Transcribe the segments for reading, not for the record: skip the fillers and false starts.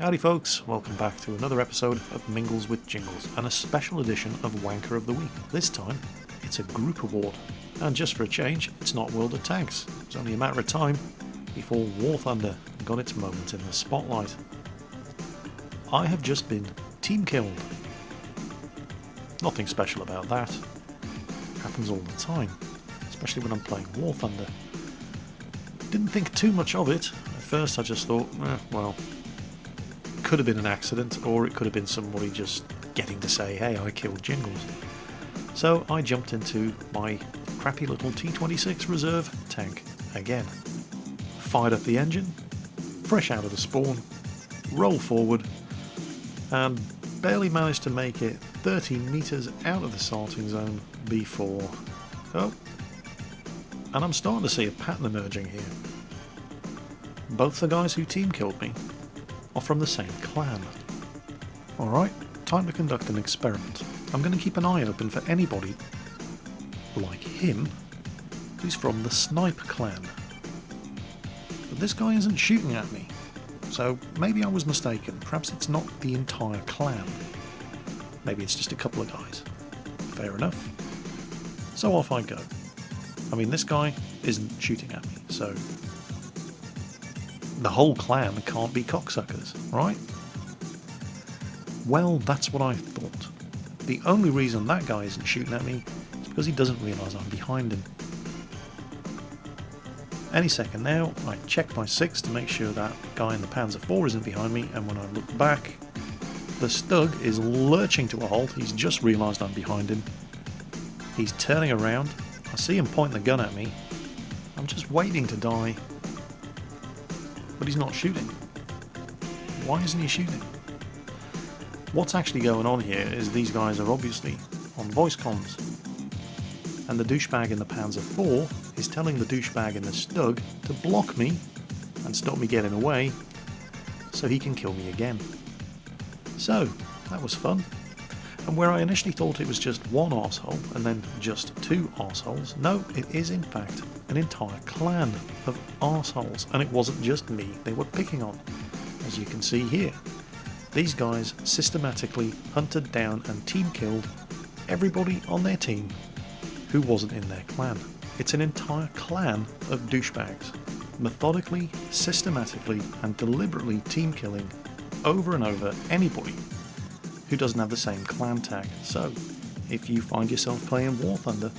Howdy folks, welcome back to another episode of Mingles with Jingles and a special edition of Wanker of the Week. This time, it's a group award, and just for a change, it's not World of Tanks. It's only a matter of time before War Thunder got its moment in the spotlight. I have just been team killed. Nothing special about that. Happens all the time, especially when I'm playing War Thunder. Didn't think too much of it. At first I just thought, well, could have been an accident, or it could have been somebody just getting to say, hey, I killed Jingles. So I jumped into my crappy little T26 reserve tank again. Fired up the engine, fresh out of the spawn, roll forward, and barely managed to make it 30 meters out of the starting zone before... oh, and I'm starting to see a pattern emerging here. Both the guys who team killed me are from the same clan. Alright, time to conduct an experiment. I'm going to keep an eye open for anybody like him who's from the Snipe clan. But this guy isn't shooting at me, so maybe I was mistaken. Perhaps it's not the entire clan. Maybe it's just a couple of guys. Fair enough. So off I go. I mean, this guy isn't shooting at me, so the whole clan can't be cocksuckers, right? Well, that's what I thought. The only reason that guy isn't shooting at me is because he doesn't realise I'm behind him. Any second now, I check my 6 to make sure that guy in the Panzer IV isn't behind me, and when I look back, the Stug is lurching to a halt. He's just realised I'm behind him. He's turning around. I see him pointing the gun at me. I'm just waiting to die. But he's not shooting. Why isn't he shooting? What's actually going on here is these guys are obviously on voice comms. And the douchebag in the Panzer IV is telling the douchebag in the Stug to block me and stop me getting away so he can kill me again. So, that was fun. And where I initially thought it was just one arsehole and then just two arseholes, no, it is in fact an entire clan of arseholes, and it wasn't just me they were picking on. As you can see here, these guys systematically hunted down and team killed everybody on their team who wasn't in their clan. It's an entire clan of douchebags, methodically, systematically and deliberately team killing over and over anybody who doesn't have the same clan tag. So, if you find yourself playing War Thunder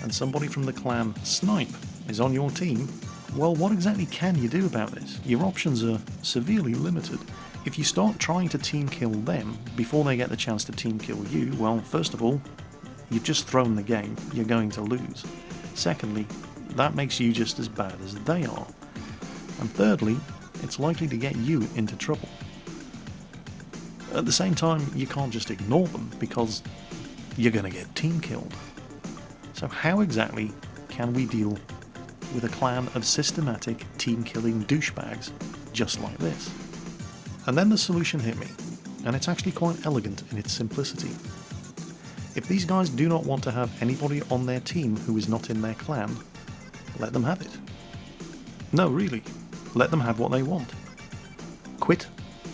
and somebody from the clan Snipe is on your team, well, what exactly can you do about this? Your options are severely limited. If you start trying to team kill them before they get the chance to team kill you, well, first of all, you've just thrown the game, you're going to lose. Secondly, that makes you just as bad as they are. And thirdly, it's likely to get you into trouble. At the same time, you can't just ignore them because you're going to get team killed. So how exactly can we deal with a clan of systematic team killing douchebags just like this? And then the solution hit me, and it's actually quite elegant in its simplicity. If these guys do not want to have anybody on their team who is not in their clan, let them have it. No, really, let them have what they want. Quit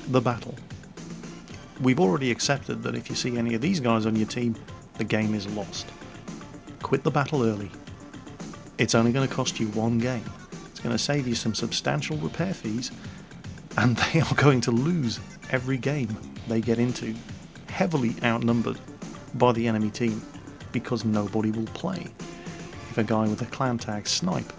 the battle. We've already accepted that if you see any of these guys on your team, the game is lost. Quit the battle early. It's only going to cost you one game. It's going to save you some substantial repair fees, and they are going to lose every game they get into, heavily outnumbered by the enemy team, because nobody will play if a guy with a clan tag Snipe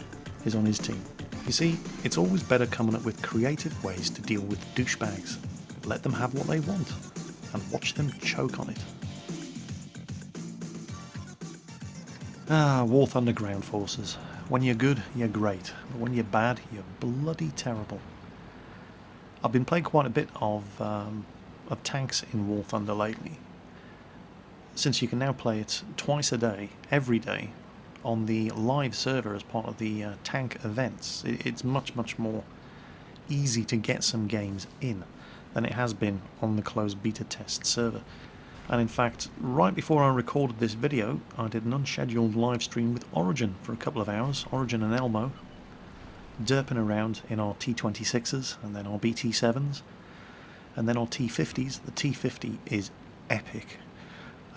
is on his team. You see, it's always better coming up with creative ways to deal with douchebags. Let them have what they want, and watch them choke on it. War Thunder ground forces. When you're good, you're great, but when you're bad, you're bloody terrible. I've been playing quite a bit of tanks in War Thunder lately, since you can now play it twice a day, every day, on the live server as part of the tank events. It's much more easy to get some games in than it has been on the closed beta test server. And in fact, right before I recorded this video, I did an unscheduled live stream with Origin for a couple of hours, Origin and Elmo, derping around in our T26s and then our BT7s, And then our T50s, the T50 is epic.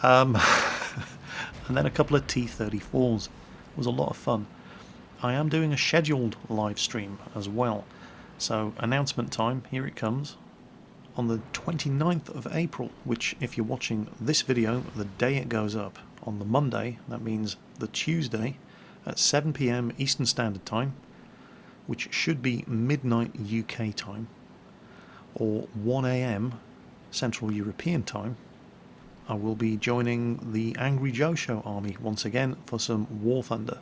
And then a couple of T34s. It was a lot of fun. I am doing a scheduled live stream as well. So announcement time, here it comes. On the 29th of April, which if you're watching this video the day it goes up, on the Monday, that means the Tuesday, at 7 PM Eastern Standard Time, which should be midnight UK time, or 1 AM Central European time, I will be joining the Angry Joe Show army once again for some War Thunder.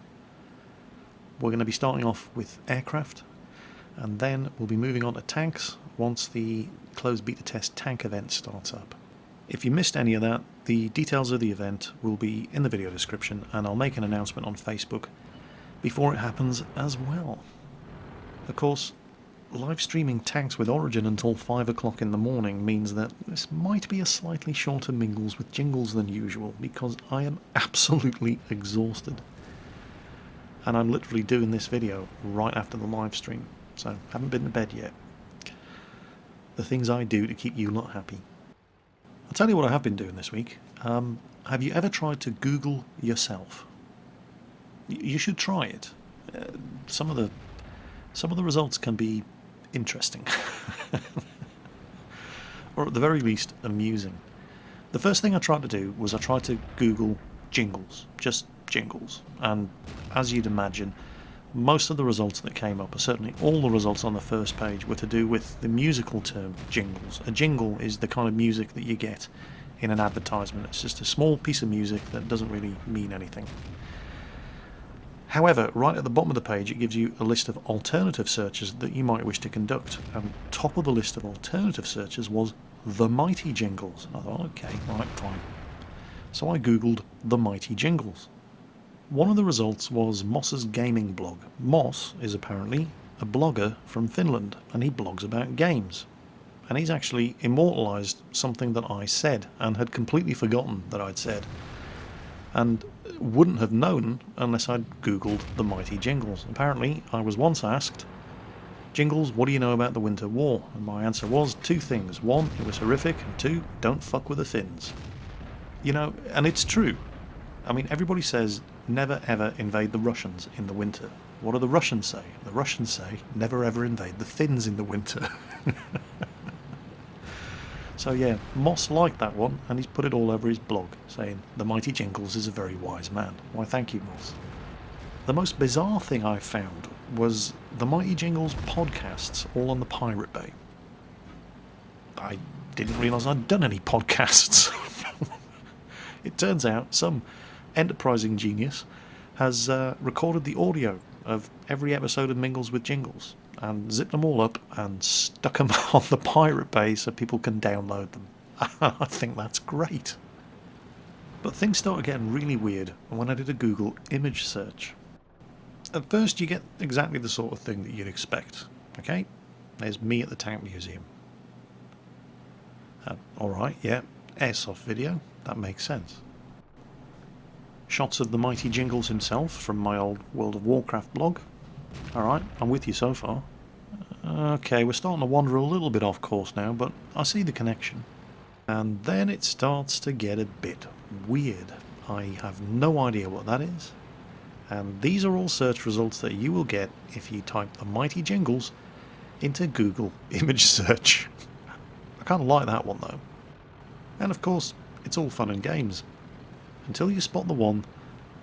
We're going to be starting off with aircraft, and then we'll be moving on to tanks once the closed beta test tank event starts up. If you missed any of that, the details of the event will be in the video description, and I'll make an announcement on Facebook before it happens as well. Of course, live streaming tanks with Origin until 5 o'clock in the morning means that this might be a slightly shorter Mingles with Jingles than usual, because I am absolutely exhausted. And I'm literally doing this video right after the live stream, so haven't been to bed yet. The things I do to keep you lot happy. I'll tell you what I have been doing this week. Have you ever tried to Google yourself? You should try it. Some of the results can be interesting, or at the very least amusing. The first thing I tried to do was I tried to Google Jingles, just Jingles, and as you'd imagine, most of the results that came up, or certainly all the results on the first page, were to do with the musical term jingles. A jingle is the kind of music that you get in an advertisement. It's just a small piece of music that doesn't really mean anything. However, right at the bottom of the page it gives you a list of alternative searches that you might wish to conduct, and top of the list of alternative searches was the Mighty Jingles. I thought, okay, right, fine. So I googled the Mighty Jingles. One of the results was Moss's gaming blog. Moss is apparently a blogger from Finland, and he blogs about games. And he's actually immortalised something that I said, and had completely forgotten that I'd said, and wouldn't have known unless I'd googled the Mighty Jingles. Apparently, I was once asked, Jingles, what do you know about the Winter War? And my answer was two things. One, it was horrific, and two, don't fuck with the Finns. You know, and it's true. I mean, everybody says, never ever invade the Russians in the winter. What do the Russians say? The Russians say, never ever invade the Finns in the winter. So yeah, Moss liked that one, and he's put it all over his blog, saying, the Mighty Jingles is a very wise man. Why, thank you, Moss. The most bizarre thing I found was the Mighty Jingles podcasts all on the Pirate Bay. I didn't realise I'd done any podcasts. It turns out some enterprising genius has recorded the audio of every episode of Mingles with Jingles and zipped them all up and stuck them on the Pirate Bay so people can download them. I think that's great. But things started getting really weird when I did a Google image search. At first you get exactly the sort of thing that you'd expect. Okay, there's me at the Tank Museum. Alright, yeah, airsoft video, that makes sense. Shots of the Mighty Jingles himself from my old World of Warcraft blog. Alright, I'm with you so far. Okay, we're starting to wander a little bit off course now, but I see the connection. And then it starts to get a bit weird. I have no idea what that is. And these are all search results that you will get if you type the Mighty Jingles into Google image search. I kind of like that one though. And of course, it's all fun and games. Until you spot the one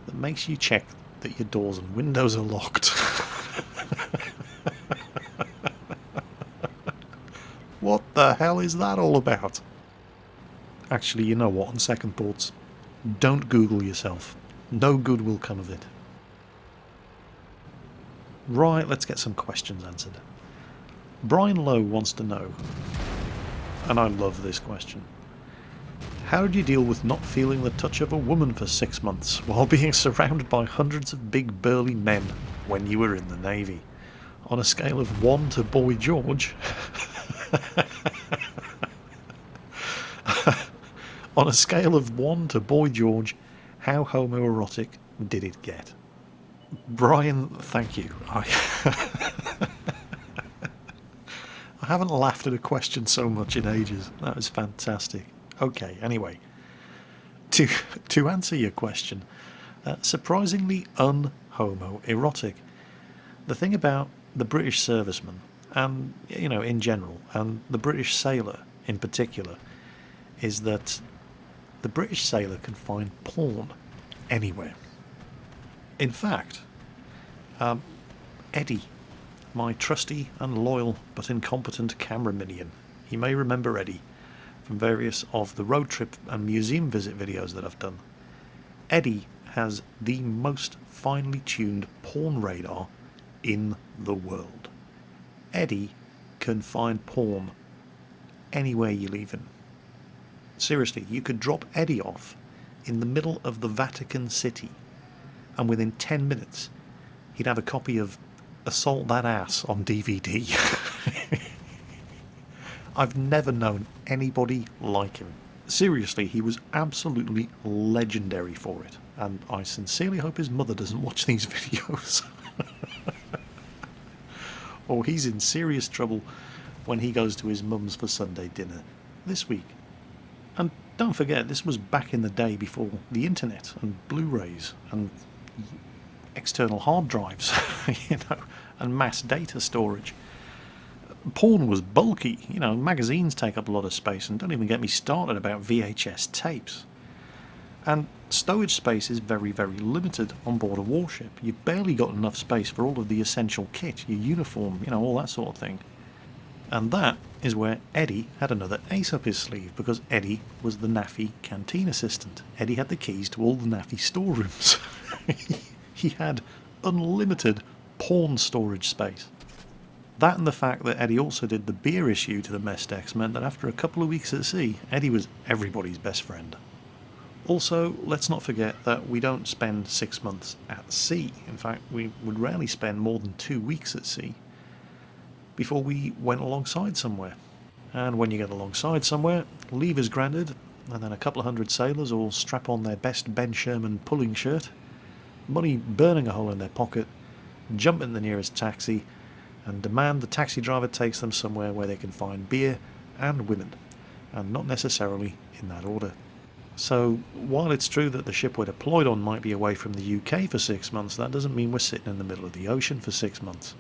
that makes you check that your doors and windows are locked. What the hell is that all about? Actually, you know what, on second thoughts, don't Google yourself. No good will come of it. Right, let's get some questions answered. Brian Lowe wants to know, and I love this question, how did you deal with not feeling the touch of a woman for 6 months while being surrounded by hundreds of big burly men when you were in the Navy? On a scale of 1 to Boy George... On a scale of 1 to Boy George, how homoerotic did it get? Brian, thank you. I haven't laughed at a question so much in ages. That was fantastic. Okay, anyway, to answer your question, surprisingly unhomoerotic. The thing about the British serviceman, and in general, and the British sailor in particular, is that the British sailor can find porn anywhere. In fact, Eddie, my trusty and loyal but incompetent camera minion, you may remember Eddie from various of the road trip and museum visit videos that I've done. Eddie has the most finely tuned porn radar in the world. Eddie can find porn anywhere you leave him. Seriously, you could drop Eddie off in the middle of the Vatican City, and within 10 minutes he'd have a copy of Assault That Ass on DVD. I've never known anybody like him. Seriously, he was absolutely legendary for it, and I sincerely hope his mother doesn't watch these videos. Or he's in serious trouble when he goes to his mum's for Sunday dinner this week. And don't forget, this was back in the day before the internet and Blu-rays and external hard drives, and mass data storage. Porn was bulky, magazines take up a lot of space, and don't even get me started about VHS tapes. And stowage space is very, very limited on board a warship. You've barely got enough space for all of the essential kit, your uniform, all that sort of thing. And that is where Eddie had another ace up his sleeve, because Eddie was the NAFI canteen assistant. Eddie had the keys to all the NAFI storerooms. He had unlimited porn storage space. That and the fact that Eddie also did the beer issue to the mess decks meant that after a couple of weeks at sea, Eddie was everybody's best friend. Also, let's not forget that we don't spend 6 months at sea. In fact, we would rarely spend more than 2 weeks at sea before we went alongside somewhere. And when you get alongside somewhere, leave is granted, and then a couple of hundred sailors all strap on their best Ben Sherman pulling shirt, money burning a hole in their pocket, jump in the nearest taxi, and demand the taxi driver takes them somewhere where they can find beer and women, and not necessarily in that order. So, while it's true that the ship we're deployed on might be away from the UK for 6 months, that doesn't mean we're sitting in the middle of the ocean for 6 months.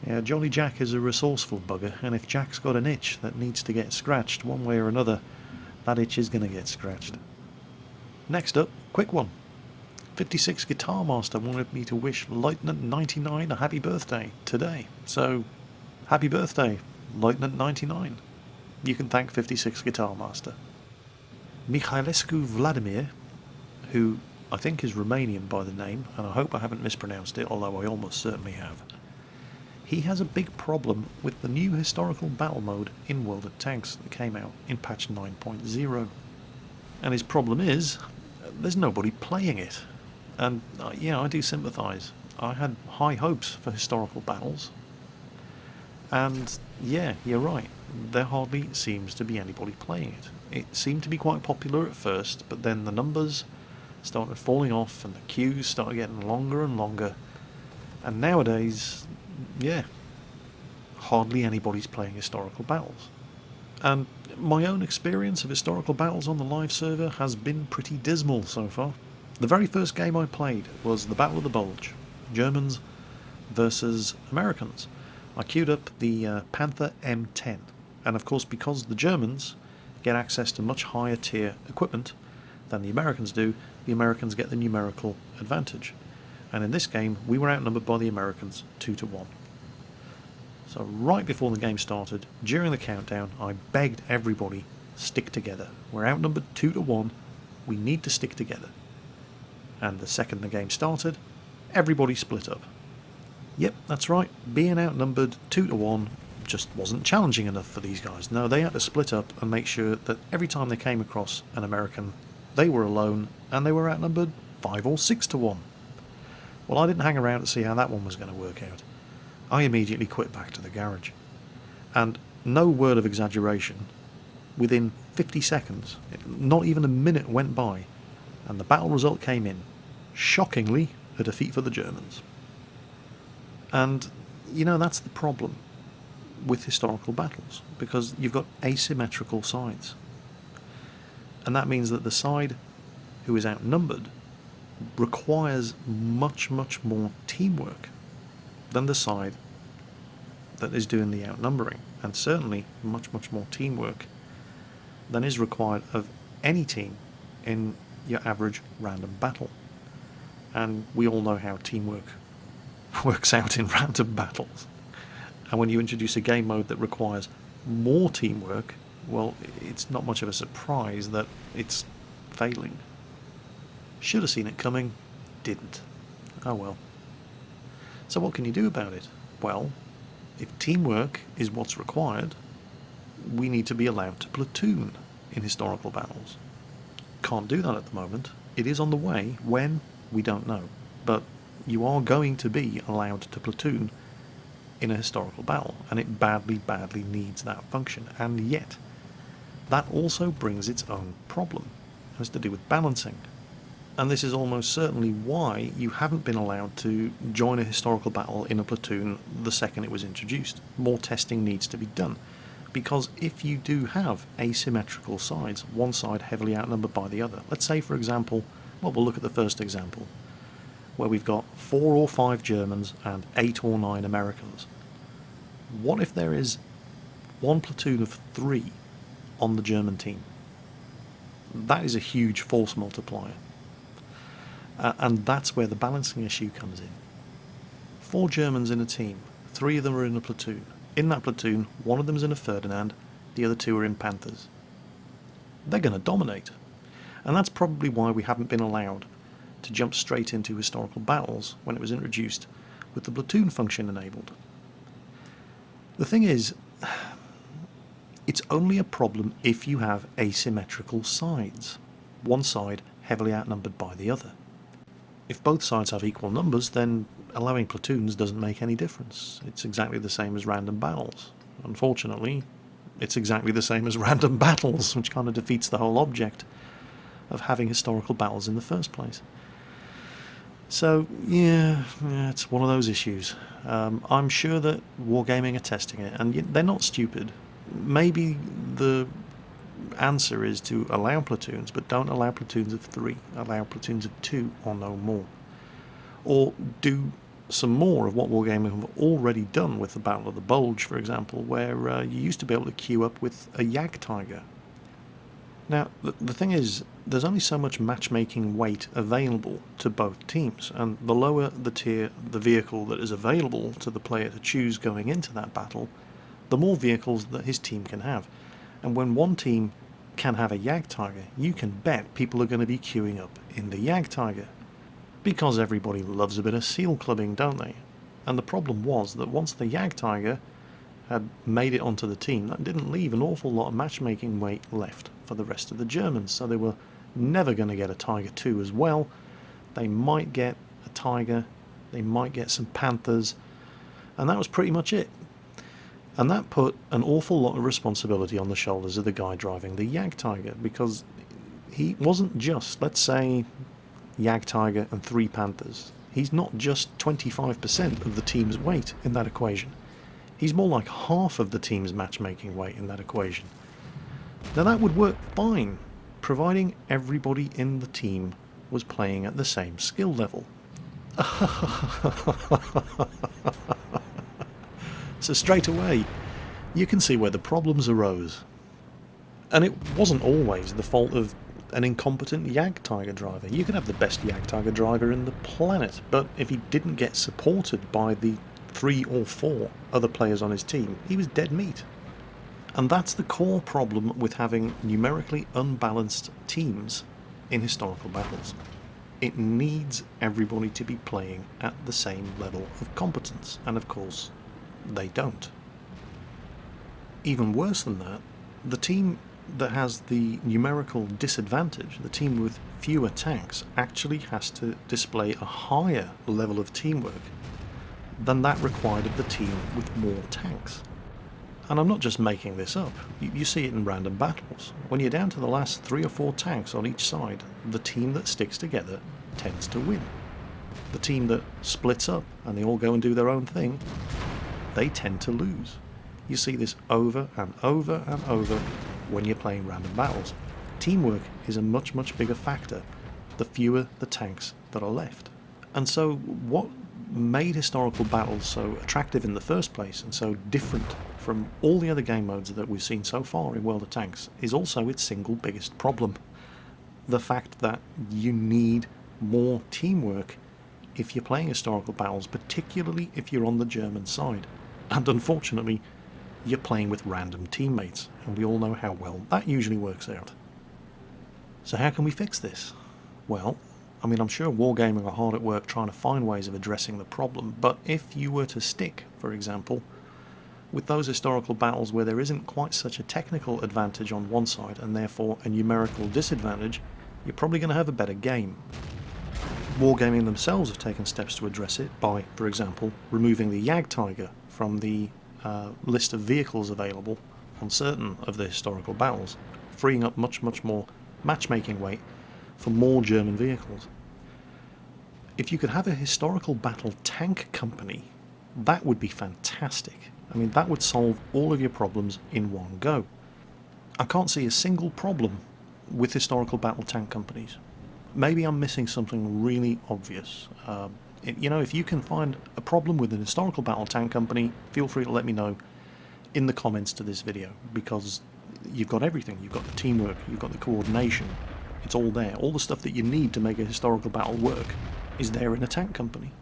Yeah, Jolly Jack is a resourceful bugger, and if Jack's got an itch that needs to get scratched one way or another, that itch is going to get scratched. Next up, quick one. 56 Guitar Master wanted me to wish Lieutenant 99 a happy birthday today. So, happy birthday, Lieutenant 99. You can thank 56 Guitar Master. Mihailescu Vladimir, who I think is Romanian by the name, and I hope I haven't mispronounced it, although I almost certainly have. He has a big problem with the new historical battle mode in World of Tanks that came out in patch 9.0. And his problem is, there's nobody playing it. And yeah, I do sympathise. I had high hopes for historical battles. And yeah, you're right. There hardly seems to be anybody playing it. It seemed to be quite popular at first, but then the numbers started falling off and the queues started getting longer and longer. And nowadays, yeah, hardly anybody's playing historical battles. And my own experience of historical battles on the live server has been pretty dismal so far. The very first game I played was the Battle of the Bulge, Germans versus Americans. I queued up the Panther M10, and of course because the Germans get access to much higher tier equipment than the Americans do, the Americans get the numerical advantage. And in this game, we were outnumbered by the Americans 2-1. So right before the game started, during the countdown, I begged everybody, stick together. We're outnumbered 2-1, we need to stick together. And the second the game started, everybody split up. Yep, that's right, being outnumbered 2-1 just wasn't challenging enough for these guys. No, they had to split up and make sure that every time they came across an American, they were alone and they were outnumbered 5 or 6-1. Well, I didn't hang around to see how that one was going to work out. I immediately quit back to the garage. And no word of exaggeration, within 50 seconds, not even a minute went by, and the battle result came in. Shockingly, a defeat for the Germans. And, that's the problem. with historical battles, because you've got asymmetrical sides. And that means that the side who is outnumbered requires much, much more teamwork than the side that is doing the outnumbering, and certainly much, much more teamwork than is required of any team in your average random battle. And we all know how teamwork works out in random battles. And when you introduce a game mode that requires more teamwork, well, it's not much of a surprise that it's failing. Should have seen it coming, didn't. Oh well. So what can you do about it? Well, if teamwork is what's required, we need to be allowed to platoon in historical battles. Can't do that at the moment. It is on the way. When? We don't know. But you are going to be allowed to platoon in a historical battle, and it badly, badly needs that function. And yet, that also brings its own problem. It has to do with balancing. And this is almost certainly why you haven't been allowed to join a historical battle in a platoon the second it was introduced. More testing needs to be done. Because if you do have asymmetrical sides, one side heavily outnumbered by the other, let's say for example, well, we'll look at the first example, where we've got 4 or 5 Germans and 8 or 9 Americans. What if there is one platoon of 3 on the German team? That is a huge force multiplier. And that's where the balancing issue comes in. 4 Germans in a team, 3 of them are in a platoon. In that platoon, one of them is in a Ferdinand, the other 2 are in Panthers. They're going to dominate. And that's probably why we haven't been allowed to jump straight into historical battles when it was introduced with the platoon function enabled. The thing is, it's only a problem if you have asymmetrical sides, one side heavily outnumbered by the other. If both sides have equal numbers, then allowing platoons doesn't make any difference. It's exactly the same as random battles. Unfortunately, it's exactly the same as random battles, which kind of defeats the whole object of having historical battles in the first place. So, yeah, it's one of those issues. I'm sure that Wargaming are testing it, and they're not stupid. Maybe the answer is to allow platoons, but don't allow platoons of 3. Allow platoons of 2 or no more. Or do some more of what Wargaming have already done with the Battle of the Bulge, for example, where you used to be able to queue up with a Jagdtiger. Now, the thing is, there's only so much matchmaking weight available to both teams, and the lower the tier the vehicle that is available to the player to choose going into that battle, the more vehicles that his team can have. And when one team can have a Jagdtiger, you can bet people are going to be queuing up in the Jagdtiger. Because everybody loves a bit of seal clubbing, don't they? And the problem was that once the Jagdtiger had made it onto the team, that didn't leave an awful lot of matchmaking weight left for the rest of the Germans, so they were never going to get a Tiger 2 as well. They might get a Tiger, they might get some Panthers, and that was pretty much it. And that put an awful lot of responsibility on the shoulders of the guy driving the Jagdtiger, because he wasn't just, let's say, Jagdtiger and 3 Panthers. He's not just 25% of the team's weight in that equation. He's more like half of the team's matchmaking weight in that equation. Now that would work fine, providing everybody in the team was playing at the same skill level. So straight away, you can see where the problems arose. And it wasn't always the fault of an incompetent Jagdtiger driver. You could have the best Jagdtiger driver in the planet, but if he didn't get supported by the 3 or 4 other players on his team, he was dead meat. And that's the core problem with having numerically unbalanced teams in historical battles. It needs everybody to be playing at the same level of competence, and of course, they don't. Even worse than that, the team that has the numerical disadvantage, the team with fewer tanks, actually has to display a higher level of teamwork than that required of the team with more tanks. And I'm not just making this up, you see it in random battles. When you're down to the last 3 or 4 tanks on each side, the team that sticks together tends to win. The team that splits up and they all go and do their own thing, they tend to lose. You see this over and over and over when you're playing random battles. Teamwork is a much, much bigger factor the fewer the tanks that are left. And so what made historical battles so attractive in the first place and so different from all the other game modes that we've seen so far in World of Tanks is also its single biggest problem. The fact that you need more teamwork if you're playing historical battles, particularly if you're on the German side. And unfortunately, you're playing with random teammates, and we all know how well that usually works out. So how can we fix this? Well, I mean, I'm sure Wargaming are hard at work trying to find ways of addressing the problem, but if you were to stick, for example, with those historical battles where there isn't quite such a technical advantage on one side and therefore a numerical disadvantage, you're probably going to have a better game. Wargaming themselves have taken steps to address it by, for example, removing the Jagdtiger from the list of vehicles available on certain of the historical battles, freeing up much more matchmaking weight for more German vehicles. If you could have a historical battle tank company, that would be fantastic. I mean, that would solve all of your problems in one go. I can't see a single problem with historical battle tank companies. Maybe I'm missing something really obvious. You know, if you can find a problem with an historical battle tank company, feel free to let me know in the comments to this video, because you've got everything. You've got the teamwork, you've got the coordination. It's all there. All the stuff that you need to make a historical battle work is there in a tank company.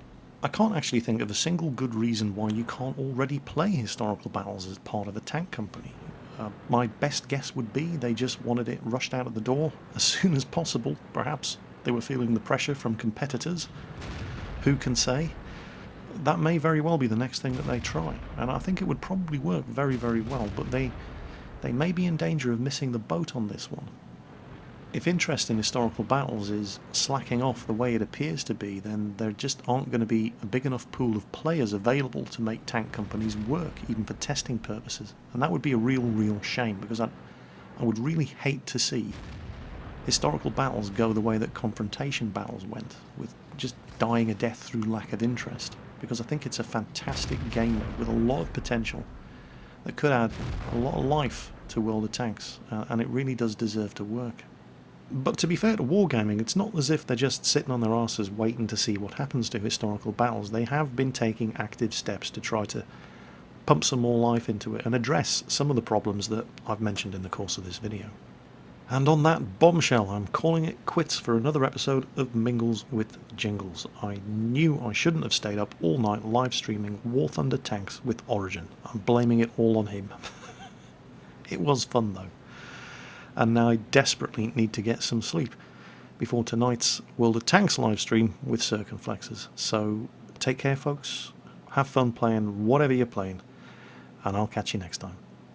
I can't actually think of a single good reason why you can't already play historical battles as part of a tank company. My best guess would be they just wanted it rushed out of the door as soon as possible. Perhaps they were feeling the pressure from competitors. Who can say? That may very well be the next thing that they try, and I think it would probably work very, very well, but they may be in danger of missing the boat on this one. If interest in historical battles is slacking off the way it appears to be, then there just aren't going to be a big enough pool of players available to make tank companies work, even for testing purposes. And that would be a real shame, because I would really hate to see historical battles go the way that confrontation battles went, with just dying a death through lack of interest. Because I think it's a fantastic game mode with a lot of potential that could add a lot of life to World of Tanks, and it really does deserve to work. But to be fair to Wargaming, it's not as if they're just sitting on their asses waiting to see what happens to historical battles. They have been taking active steps to try to pump some more life into it and address some of the problems that I've mentioned in the course of this video. And on that bombshell, I'm calling it quits for another episode of Mingles with Jingles. I knew I shouldn't have stayed up all night live streaming War Thunder tanks with Origin. I'm blaming it all on him. It was fun though. And now I desperately need to get some sleep before tonight's World of Tanks live stream with Circumflexes. So take care, folks. Have fun playing whatever you're playing, and I'll catch you next time.